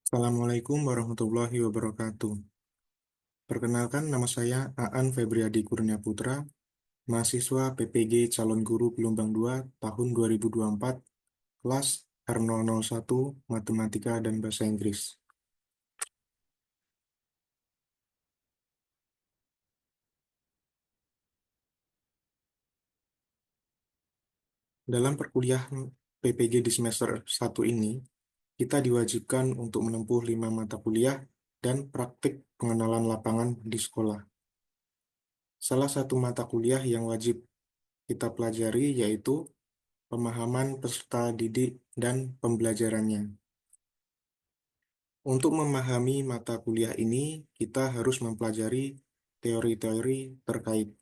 Assalamualaikum warahmatullahi wabarakatuh. Perkenalkan, nama saya Aan Febriadi Kurnia Putra, mahasiswa PPG Calon Guru Gelombang 2 tahun 2024, kelas R001 Matematika dan Bahasa Inggris. Dalam perkuliahan PPG di semester 1 ini, kita diwajibkan untuk menempuh 5 mata kuliah dan praktik pengenalan lapangan di sekolah. Salah satu mata kuliah yang wajib kita pelajari yaitu pemahaman peserta didik dan pembelajarannya. Untuk memahami mata kuliah ini, kita harus mempelajari teori-teori terkait,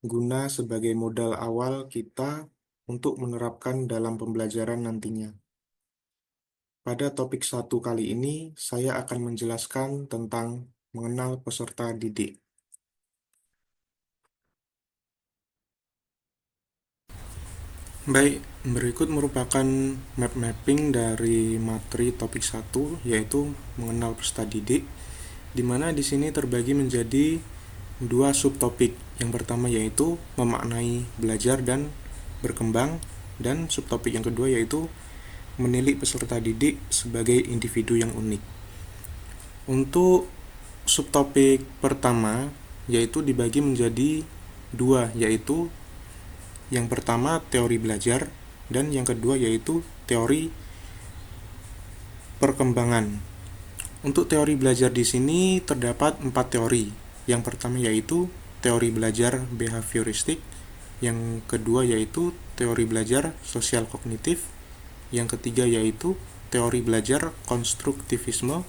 guna sebagai modal awal kita untuk menerapkan dalam pembelajaran nantinya. Pada topik 1 kali ini, saya akan menjelaskan tentang mengenal peserta didik. Baik, berikut merupakan map mapping dari materi topik 1, yaitu mengenal peserta didik, di mana di sini terbagi menjadi dua subtopik. Yang pertama yaitu memaknai belajar dan berkembang, dan subtopik yang kedua yaitu menilik peserta didik sebagai individu yang unik. Untuk subtopik pertama yaitu dibagi menjadi dua, yaitu yang pertama teori belajar dan yang kedua yaitu teori perkembangan. Untuk teori belajar di sini terdapat 4 teori. Yang pertama yaitu teori belajar behavioristik, yang kedua yaitu teori belajar sosial kognitif, yang ketiga yaitu teori belajar konstruktivisme,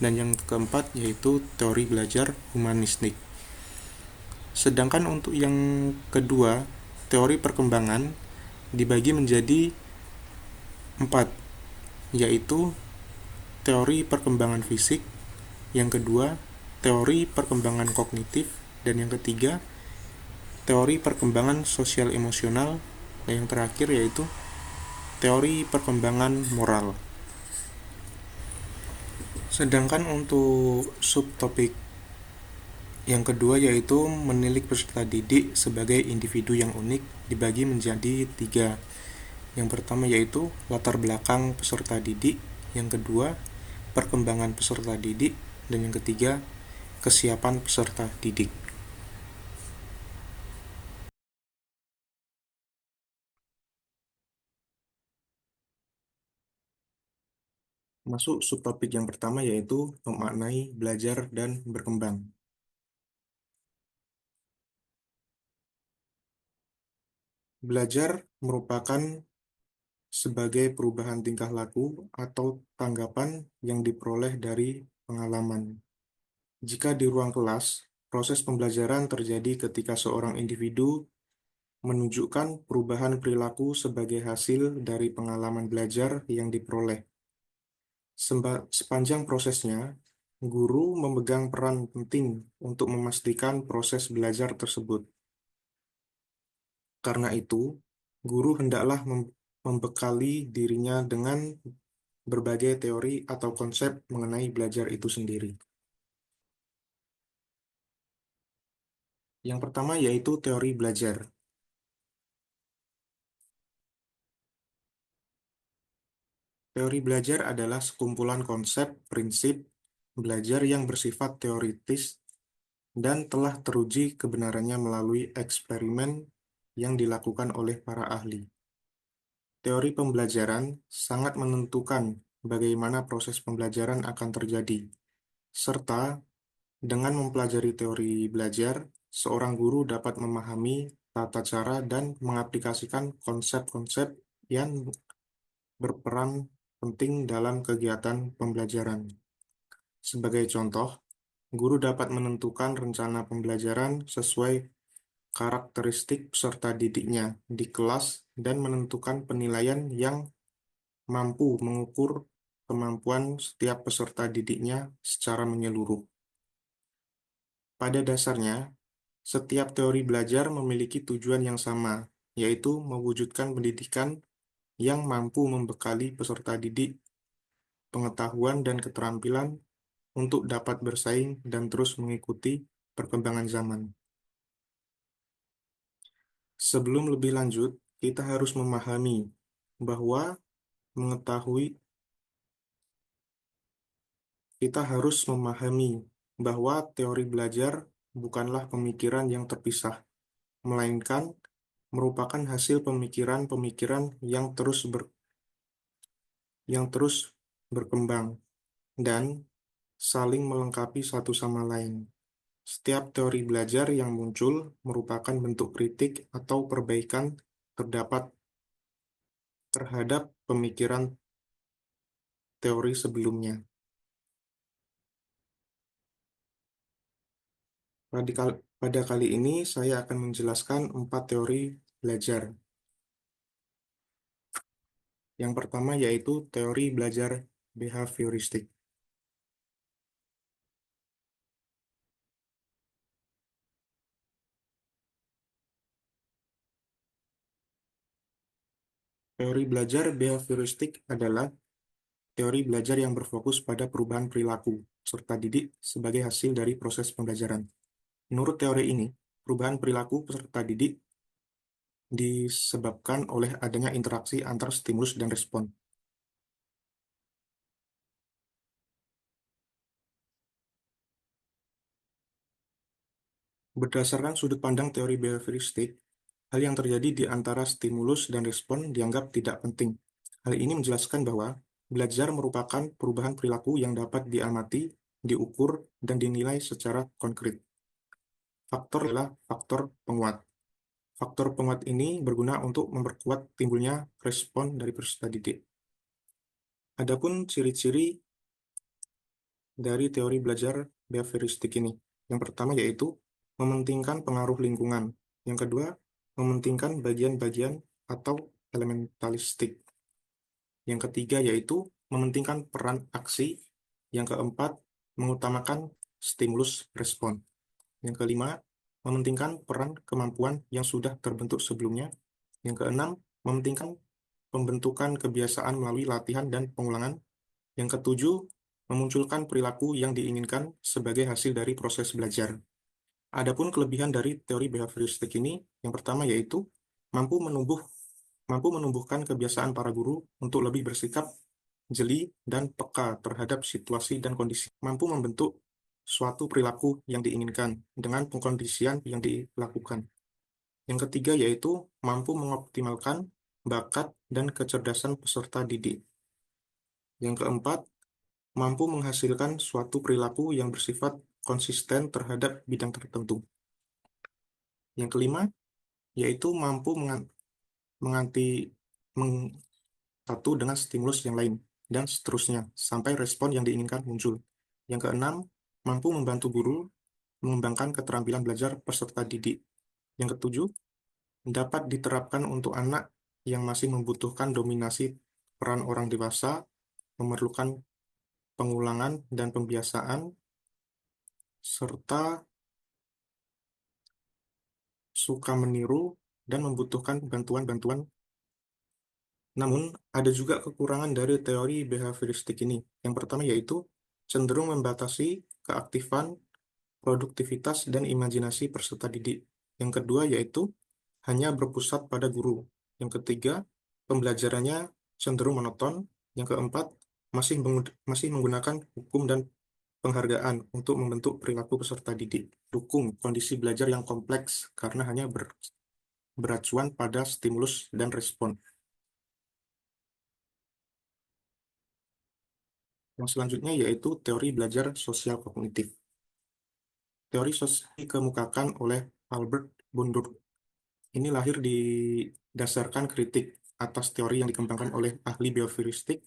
dan yang keempat yaitu teori belajar humanistik. Sedangkan untuk yang kedua, teori perkembangan dibagi menjadi 4, yaitu teori perkembangan fisik, yang kedua teori perkembangan kognitif, dan yang ketiga teori perkembangan sosial emosional, dan yang terakhir yaitu teori perkembangan moral. Sedangkan untuk subtopik yang kedua yaitu menilik peserta didik sebagai individu yang unik dibagi menjadi 3. Yang pertama yaitu latar belakang peserta didik, yang kedua perkembangan peserta didik, dan yang ketiga kesiapan peserta didik. Masuk subtopik yang pertama yaitu memaknai belajar dan berkembang. Belajar merupakan sebagai perubahan tingkah laku atau tanggapan yang diperoleh dari pengalaman. Jika di ruang kelas, proses pembelajaran terjadi ketika seorang individu menunjukkan perubahan perilaku sebagai hasil dari pengalaman belajar yang diperoleh. Sepanjang prosesnya, guru memegang peran penting untuk memastikan proses belajar tersebut. Karena itu, guru hendaklah membekali dirinya dengan berbagai teori atau konsep mengenai belajar itu sendiri. Yang pertama yaitu teori belajar. Teori belajar adalah sekumpulan konsep, prinsip belajar yang bersifat teoritis dan telah teruji kebenarannya melalui eksperimen yang dilakukan oleh para ahli. Teori pembelajaran sangat menentukan bagaimana proses pembelajaran akan terjadi, serta dengan mempelajari teori belajar, seorang guru dapat memahami tata cara dan mengaplikasikan konsep-konsep yang berperan penting dalam kegiatan pembelajaran. Sebagai contoh, guru dapat menentukan rencana pembelajaran sesuai karakteristik peserta didiknya di kelas dan menentukan penilaian yang mampu mengukur kemampuan setiap peserta didiknya secara menyeluruh. Pada dasarnya, setiap teori belajar memiliki tujuan yang sama, yaitu mewujudkan pendidikan yang mampu membekali peserta didik pengetahuan, dan keterampilan untuk dapat bersaing dan terus mengikuti perkembangan zaman. Sebelum lebih lanjut, kita harus memahami bahwa mengetahui kita harus memahami bahwa teori belajar bukanlah pemikiran yang terpisah, melainkan merupakan hasil pemikiran-pemikiran yang terus berkembang dan saling melengkapi satu sama lain. Setiap teori belajar yang muncul merupakan bentuk kritik atau perbaikan terdapat terhadap pemikiran teori sebelumnya. Pada kali ini saya akan menjelaskan 4 teori belajar. Yang pertama yaitu teori belajar behavioristik. Teori belajar behavioristik adalah teori belajar yang berfokus pada perubahan perilaku serta didik sebagai hasil dari proses pembelajaran. Menurut teori ini, perubahan perilaku peserta didik disebabkan oleh adanya interaksi antar stimulus dan respon. Berdasarkan sudut pandang teori behavioristik, hal yang terjadi di antara stimulus dan respon dianggap tidak penting. Hal ini menjelaskan bahwa belajar merupakan perubahan perilaku yang dapat diamati, diukur, dan dinilai secara konkret. Faktor adalah faktor penguat. Faktor penguat ini berguna untuk memperkuat timbulnya respon dari peserta didik. Adapun ciri-ciri dari teori belajar behavioristik ini. Yang pertama yaitu mementingkan pengaruh lingkungan. Yang kedua, mementingkan bagian-bagian atau elementalistik. Yang ketiga yaitu mementingkan peran aksi. Yang keempat, mengutamakan stimulus respon. Yang kelima, mementingkan peran kemampuan yang sudah terbentuk sebelumnya. Yang keenam, mementingkan pembentukan kebiasaan melalui latihan dan pengulangan. Yang ketujuh, memunculkan perilaku yang diinginkan sebagai hasil dari proses belajar. Adapun kelebihan dari teori behavioristik ini, yang pertama yaitu mampu menumbuh mampu menumbuhkan kebiasaan para guru untuk lebih bersikap jeli dan peka terhadap situasi dan kondisi, mampu membentuk suatu perilaku yang diinginkan dengan pengkondisian yang dilakukan. Yang ketiga yaitu mampu mengoptimalkan bakat dan kecerdasan peserta didik. Yang keempat, mampu menghasilkan suatu perilaku yang bersifat konsisten terhadap bidang tertentu. Yang kelima, yaitu mampu menganti meng- satu dengan stimulus yang lain, dan seterusnya, sampai respon yang diinginkan muncul. Yang keenam, mampu membantu guru mengembangkan keterampilan belajar peserta didik. Yang ketujuh, dapat diterapkan untuk anak yang masih membutuhkan dominasi peran orang dewasa, memerlukan pengulangan dan pembiasaan, serta suka meniru dan membutuhkan bantuan-bantuan. Namun, ada juga kekurangan dari teori behavioristik ini. Yang pertama yaitu cenderung membatasi keaktifan, produktivitas, dan imajinasi peserta didik. Yang kedua yaitu hanya berpusat pada guru. Yang ketiga, pembelajarannya cenderung monoton. Yang keempat, masih menggunakan hukum dan penghargaan untuk membentuk perilaku peserta didik. Dukung kondisi belajar yang kompleks karena hanya beracuan pada stimulus dan respon. Yang selanjutnya yaitu teori belajar sosial kognitif. Teori sosial dikemukakan oleh Albert Bandura. Ini lahir didasarkan kritik atas teori yang dikembangkan oleh ahli behavioristik.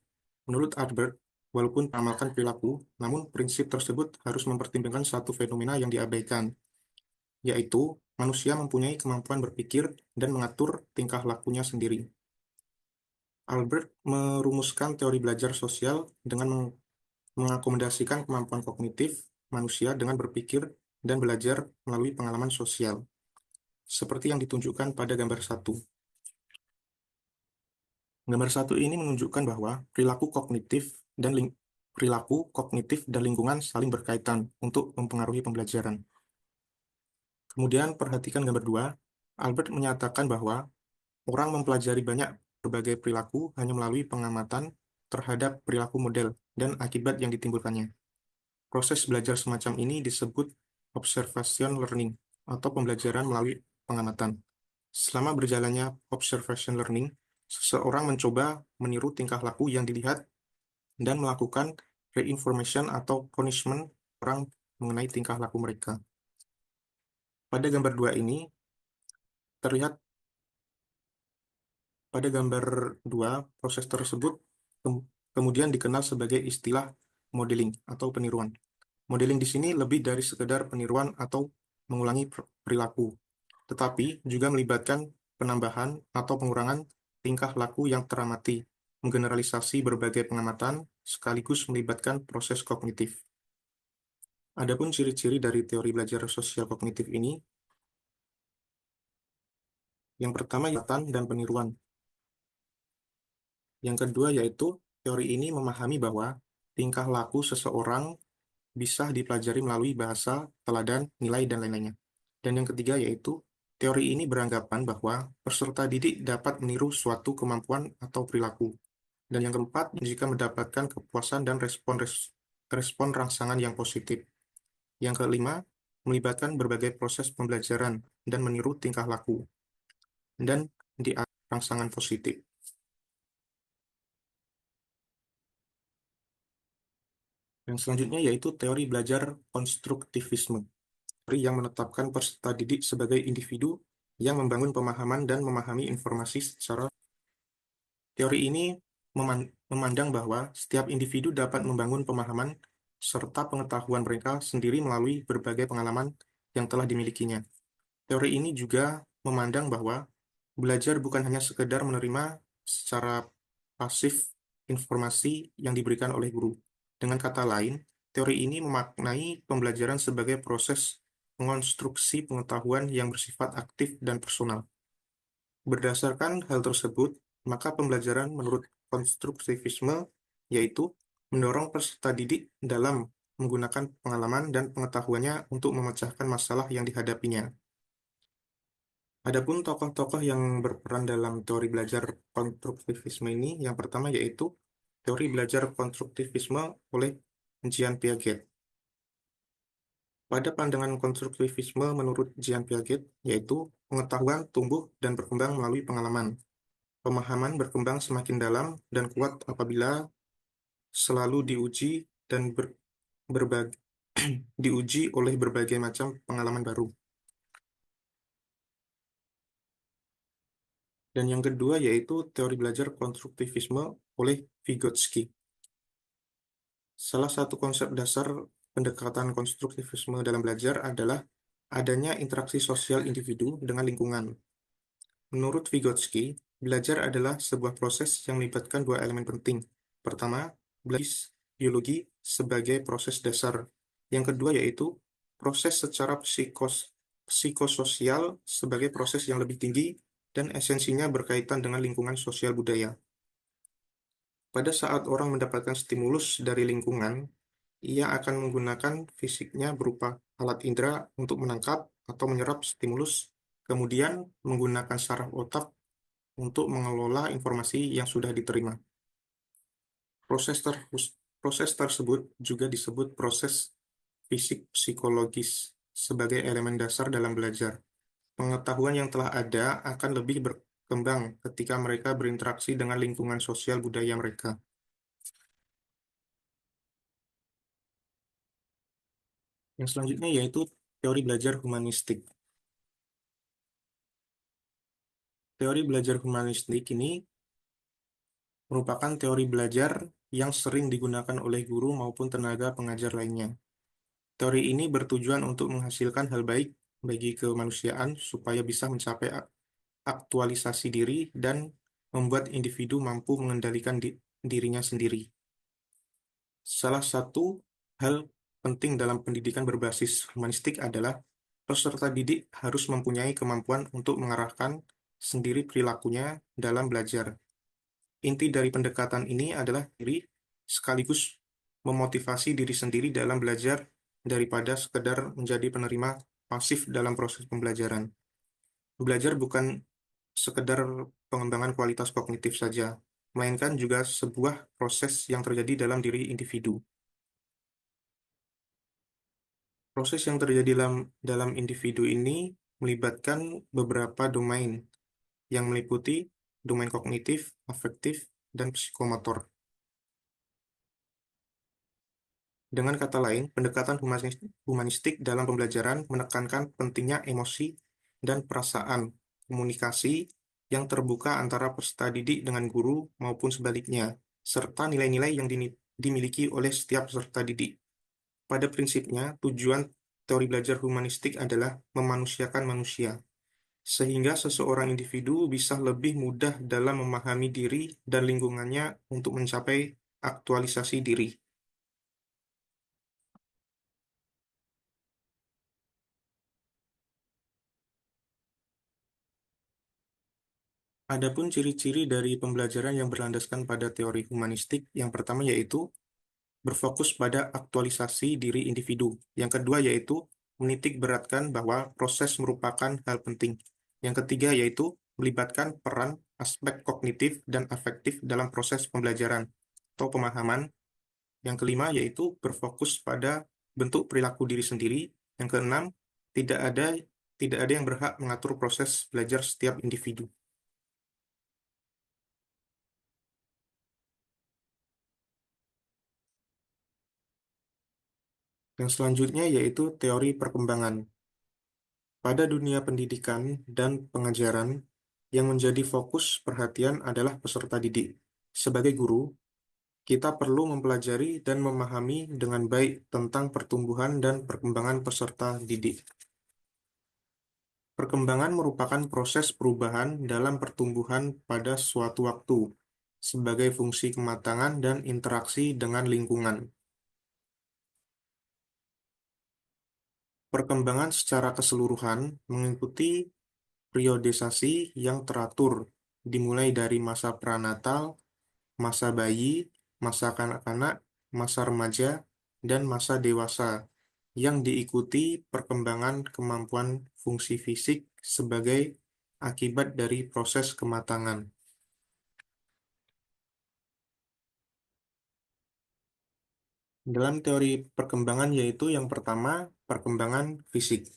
Menurut Albert, walaupun mengamalkan perilaku, namun prinsip tersebut harus mempertimbangkan satu fenomena yang diabaikan, yaitu manusia mempunyai kemampuan berpikir dan mengatur tingkah lakunya sendiri. Albert merumuskan teori belajar sosial dengan mengakomodasikan kemampuan kognitif manusia dengan berpikir dan belajar melalui pengalaman sosial, seperti yang ditunjukkan pada gambar 1. Gambar satu ini menunjukkan bahwa perilaku kognitif dan lingkungan saling berkaitan untuk mempengaruhi pembelajaran. Kemudian perhatikan gambar 2. Albert menyatakan bahwa orang mempelajari banyak berbagai perilaku hanya melalui pengamatan terhadap perilaku model dan akibat yang ditimbulkannya. Proses belajar semacam ini disebut observation learning atau pembelajaran melalui pengamatan. Selama berjalannya observation learning, seseorang mencoba meniru tingkah laku yang dilihat dan melakukan reinformation atau punishment orang mengenai tingkah laku mereka. Pada gambar 2 ini, terlihat pada gambar 2 proses tersebut kemudian dikenal sebagai istilah modeling atau peniruan. Modeling di sini lebih dari sekedar peniruan atau mengulangi perilaku, tetapi juga melibatkan penambahan atau pengurangan tingkah laku yang teramati, menggeneralisasi berbagai pengamatan, sekaligus melibatkan proses kognitif. Adapun ciri-ciri dari teori belajar sosial kognitif ini, yang pertama pengamatan dan peniruan. Yang kedua yaitu teori ini memahami bahwa tingkah laku seseorang bisa dipelajari melalui bahasa, teladan, nilai, dan lain-lainnya. Dan yang ketiga yaitu teori ini beranggapan bahwa peserta didik dapat meniru suatu kemampuan atau perilaku. Dan yang keempat, jika mendapatkan kepuasan dan respon rangsangan yang positif. Yang kelima, melibatkan berbagai proses pembelajaran dan meniru tingkah laku. Dan di rangsangan positif. Yang selanjutnya yaitu teori belajar konstruktivisme, teori yang menetapkan peserta didik sebagai individu yang membangun pemahaman dan memahami informasi secara. Teori ini memandang bahwa setiap individu dapat membangun pemahaman serta pengetahuan mereka sendiri melalui berbagai pengalaman yang telah dimilikinya. Teori ini juga memandang bahwa belajar bukan hanya sekedar menerima secara pasif informasi yang diberikan oleh guru. Dengan kata lain, teori ini memaknai pembelajaran sebagai proses mengonstruksi pengetahuan yang bersifat aktif dan personal. Berdasarkan hal tersebut, maka pembelajaran menurut konstruktivisme yaitu mendorong peserta didik dalam menggunakan pengalaman dan pengetahuannya untuk memecahkan masalah yang dihadapinya. Adapun tokoh-tokoh yang berperan dalam teori belajar konstruktivisme ini, yang pertama yaitu teori belajar konstruktivisme oleh Jean Piaget. Pada pandangan konstruktivisme menurut Jean Piaget, yaitu pengetahuan tumbuh dan berkembang melalui pengalaman. Pemahaman berkembang semakin dalam dan kuat apabila selalu diuji dan berbagi, diuji oleh berbagai macam pengalaman baru. Dan yang kedua yaitu teori belajar konstruktivisme oleh Vygotsky. Salah satu konsep dasar pendekatan konstruktivisme dalam belajar adalah adanya interaksi sosial individu dengan lingkungan. Menurut Vygotsky, belajar adalah sebuah proses yang melibatkan dua elemen penting. Pertama, belajar biologi sebagai proses dasar. Yang kedua yaitu proses secara psikososial sebagai proses yang lebih tinggi dan esensinya berkaitan dengan lingkungan sosial budaya. Pada saat orang mendapatkan stimulus dari lingkungan, ia akan menggunakan fisiknya berupa alat indera untuk menangkap atau menyerap stimulus, kemudian menggunakan saraf otak untuk mengelola informasi yang sudah diterima. Proses tersebut juga disebut proses fisik psikologis sebagai elemen dasar dalam belajar. Pengetahuan yang telah ada akan lebih berkembang ketika mereka berinteraksi dengan lingkungan sosial budaya mereka. Yang selanjutnya yaitu teori belajar humanistik. Teori belajar humanistik ini merupakan teori belajar yang sering digunakan oleh guru maupun tenaga pengajar lainnya. Teori ini bertujuan untuk menghasilkan hal baik bagi kemanusiaan supaya bisa mencapai aktualisasi diri dan membuat individu mampu mengendalikan dirinya sendiri. Salah satu hal penting dalam pendidikan berbasis humanistik adalah peserta didik harus mempunyai kemampuan untuk mengarahkan sendiri perilakunya dalam belajar. Inti dari pendekatan ini adalah diri sekaligus memotivasi diri sendiri dalam belajar daripada sekedar menjadi penerima pasif dalam proses pembelajaran. Belajar bukan sekedar pengembangan kualitas kognitif saja, melainkan juga sebuah proses yang terjadi dalam diri individu. Proses yang terjadi dalam individu ini melibatkan beberapa domain yang meliputi domain kognitif, afektif, dan psikomotor. Dengan kata lain, pendekatan humanistik dalam pembelajaran menekankan pentingnya emosi dan perasaan, komunikasi yang terbuka antara peserta didik dengan guru maupun sebaliknya, serta nilai-nilai yang dimiliki oleh setiap peserta didik. Pada prinsipnya, tujuan teori belajar humanistik adalah memanusiakan manusia, sehingga seseorang individu bisa lebih mudah dalam memahami diri dan lingkungannya untuk mencapai aktualisasi diri. Adapun ciri-ciri dari pembelajaran yang berlandaskan pada teori humanistik, yang pertama yaitu berfokus pada aktualisasi diri individu. Yang kedua yaitu menitik beratkan bahwa proses merupakan hal penting. Yang ketiga yaitu melibatkan peran aspek kognitif dan afektif dalam proses pembelajaran atau pemahaman. Yang kelima yaitu berfokus pada bentuk perilaku diri sendiri. Yang keenam, tidak ada tidak ada yang berhak mengatur proses belajar setiap individu. Yang selanjutnya yaitu teori perkembangan. Pada dunia pendidikan dan pengajaran, yang menjadi fokus perhatian adalah peserta didik. Sebagai guru, kita perlu mempelajari dan memahami dengan baik tentang pertumbuhan dan perkembangan peserta didik. Perkembangan merupakan proses perubahan dalam pertumbuhan pada suatu waktu, sebagai fungsi kematangan dan interaksi dengan lingkungan. Perkembangan secara keseluruhan mengikuti periodisasi yang teratur, dimulai dari masa pranatal, masa bayi, masa kanak-kanak, masa remaja, dan masa dewasa, yang diikuti perkembangan kemampuan fungsi fisik sebagai akibat dari proses kematangan. Dalam teori perkembangan yaitu yang pertama, perkembangan fisik.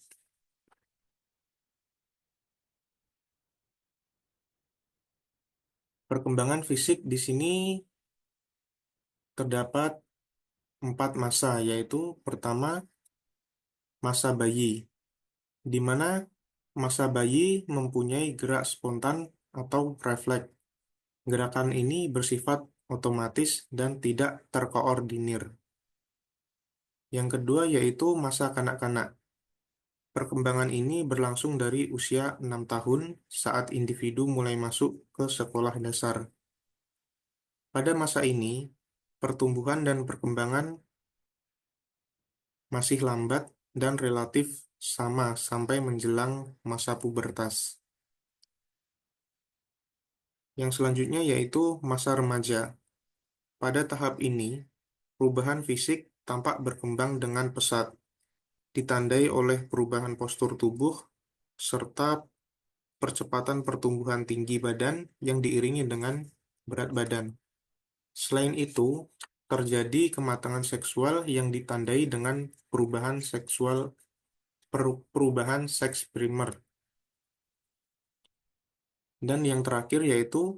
Perkembangan fisik di sini terdapat 4 masa, yaitu pertama, masa bayi, di mana masa bayi mempunyai gerak spontan atau refleks. Gerakan ini bersifat otomatis dan tidak terkoordinir. Yang kedua yaitu masa kanak-kanak. Perkembangan ini berlangsung dari usia 6 tahun saat individu mulai masuk ke sekolah dasar. Pada masa ini, pertumbuhan dan perkembangan masih lambat dan relatif sama sampai menjelang masa pubertas. Yang selanjutnya yaitu masa remaja. Pada tahap ini, perubahan fisik tampak berkembang dengan pesat, ditandai oleh perubahan postur tubuh serta percepatan pertumbuhan tinggi badan yang diiringi dengan berat badan. Selain itu, terjadi kematangan seksual yang ditandai dengan perubahan seks primer. Dan yang terakhir yaitu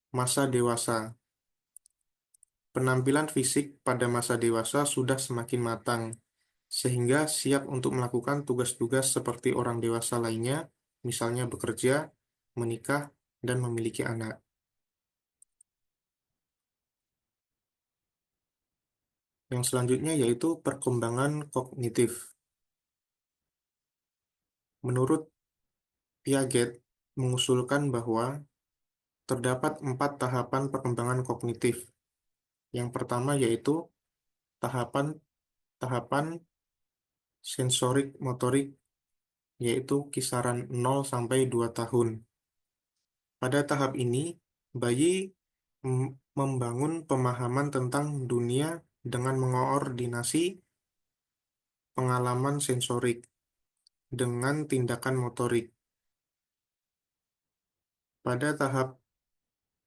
masa dewasa. Penampilan fisik pada masa dewasa sudah semakin matang, sehingga siap untuk melakukan tugas-tugas seperti orang dewasa lainnya, misalnya bekerja, menikah, dan memiliki anak. Yang selanjutnya yaitu perkembangan kognitif. Menurut Piaget, mengusulkan bahwa terdapat 4 tahapan perkembangan kognitif. Yang pertama yaitu tahapan tahapan sensorik motorik, yaitu kisaran 0 sampai 2 tahun. Pada tahap ini, Bayi membangun pemahaman tentang dunia dengan mengoordinasi pengalaman sensorik dengan tindakan motorik. Pada tahap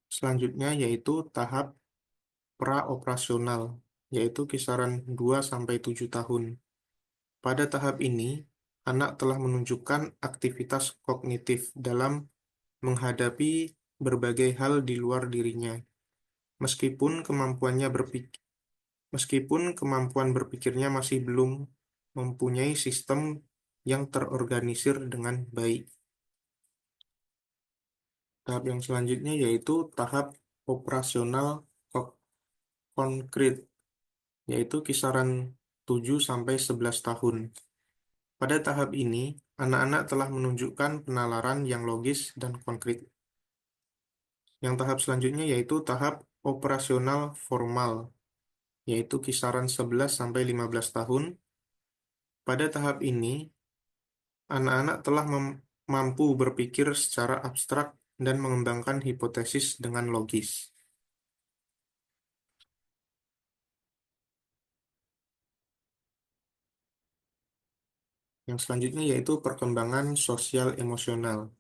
selanjutnya yaitu tahap praoperasional, yaitu kisaran 2 sampai 7 tahun. Pada tahap ini, anak telah menunjukkan aktivitas kognitif dalam menghadapi berbagai hal di luar dirinya. Meskipun kemampuan berpikirnya masih belum mempunyai sistem yang terorganisir dengan baik. Tahap yang selanjutnya yaitu tahap operasional konkret, yaitu kisaran 7 sampai 11 tahun. Pada tahap ini, anak-anak telah menunjukkan penalaran yang logis dan konkret. Yang tahap selanjutnya yaitu tahap operasional formal, yaitu kisaran 11 sampai 15 tahun. Pada tahap ini, anak-anak telah mampu berpikir secara abstrak dan mengembangkan hipotesis dengan logis. Yang selanjutnya yaitu perkembangan sosial emosional.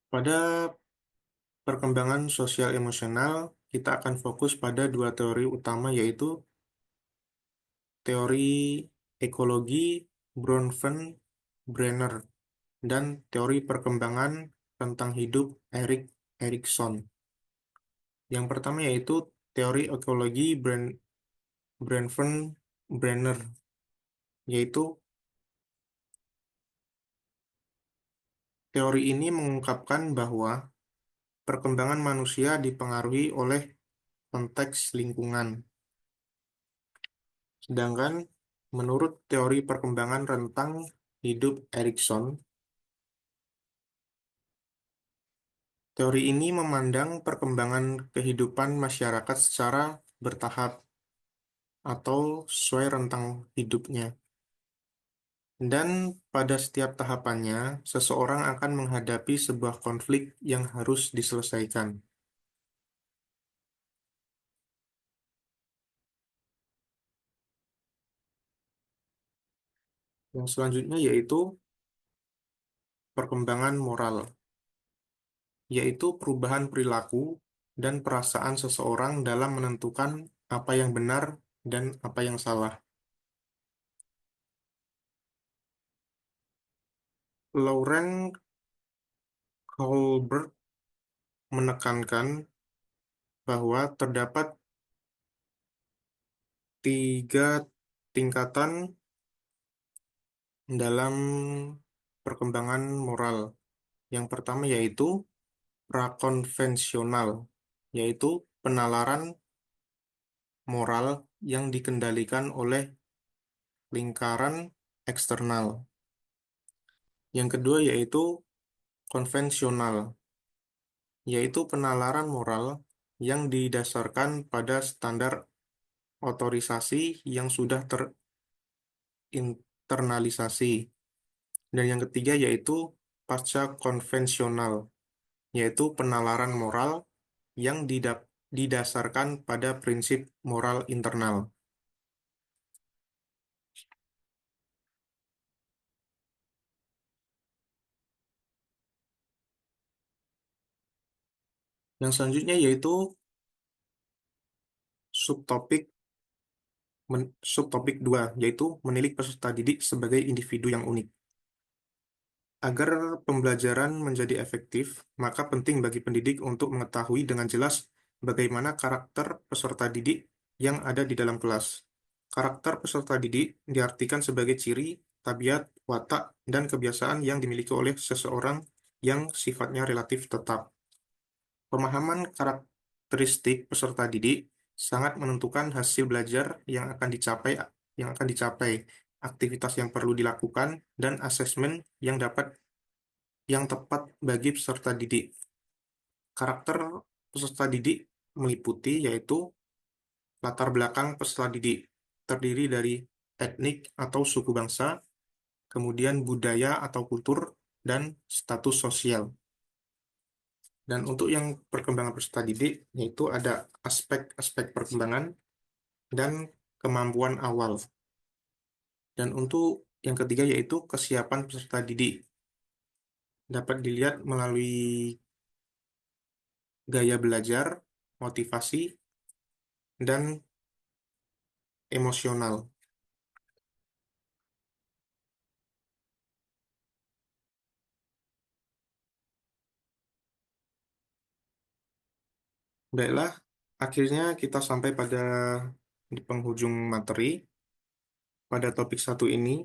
Pada perkembangan sosial emosional, kita akan fokus pada dua teori utama yaitu teori ekologi Bronfen-Brenner dan teori perkembangan tentang hidup Erik Erikson. Yang pertama yaitu teori ekologi Bronfen-Brenner, yaitu teori ini mengungkapkan bahwa perkembangan manusia dipengaruhi oleh konteks lingkungan. Sedangkan menurut teori perkembangan rentang hidup Erikson, teori ini memandang perkembangan kehidupan masyarakat secara bertahap atau sesuai rentang hidupnya. Dan pada setiap tahapannya, seseorang akan menghadapi sebuah konflik yang harus diselesaikan. Yang selanjutnya yaitu perkembangan moral, yaitu perubahan perilaku dan perasaan seseorang dalam menentukan apa yang benar dan apa yang salah. Lauren Kohlberg menekankan bahwa terdapat 3 tingkatan dalam perkembangan moral. Yang pertama yaitu prakonvensional, yaitu penalaran moral yang dikendalikan oleh lingkaran eksternal. Yang kedua yaitu konvensional, yaitu penalaran moral yang didasarkan pada standar otorisasi yang sudah terinternalisasi. Dan yang ketiga yaitu pasca konvensional, yaitu penalaran moral yang didasarkan pada prinsip moral internal. Yang selanjutnya yaitu subtopik subtopik 2, yaitu menilik peserta didik sebagai individu yang unik. Agar pembelajaran menjadi efektif, maka penting bagi pendidik untuk mengetahui dengan jelas bagaimana karakter peserta didik yang ada di dalam kelas. Karakter peserta didik diartikan sebagai ciri, tabiat, watak, dan kebiasaan yang dimiliki oleh seseorang yang sifatnya relatif tetap. Pemahaman karakteristik peserta didik sangat menentukan hasil belajar yang akan dicapai, aktivitas yang perlu dilakukan, dan asesmen yang tepat bagi peserta didik. Karakter peserta didik meliputi yaitu latar belakang peserta didik, terdiri dari etnik atau suku bangsa, kemudian budaya atau kultur, dan status sosial. Dan untuk yang perkembangan peserta didik, yaitu ada aspek-aspek perkembangan dan kemampuan awal. Dan untuk yang ketiga yaitu kesiapan peserta didik. Dapat dilihat melalui gaya belajar, motivasi, dan emosional. Baiklah, akhirnya kita sampai pada di penghujung materi pada topik satu ini.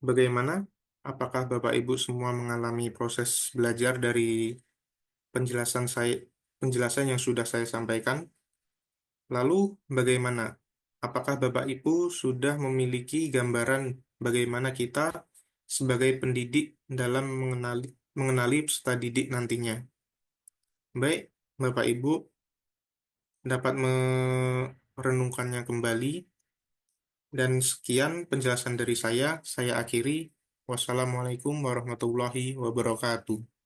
Bagaimana? Apakah Bapak Ibu semua mengalami proses belajar dari penjelasan saya, penjelasan yang sudah saya sampaikan? Lalu bagaimana? Apakah Bapak Ibu sudah memiliki gambaran bagaimana kita sebagai pendidik dalam mengenali peserta didik nantinya? Baik, Bapak Ibu dapat merenungkannya kembali. Dan sekian penjelasan dari saya. Saya akhiri. Wassalamualaikum warahmatullahi wabarakatuh.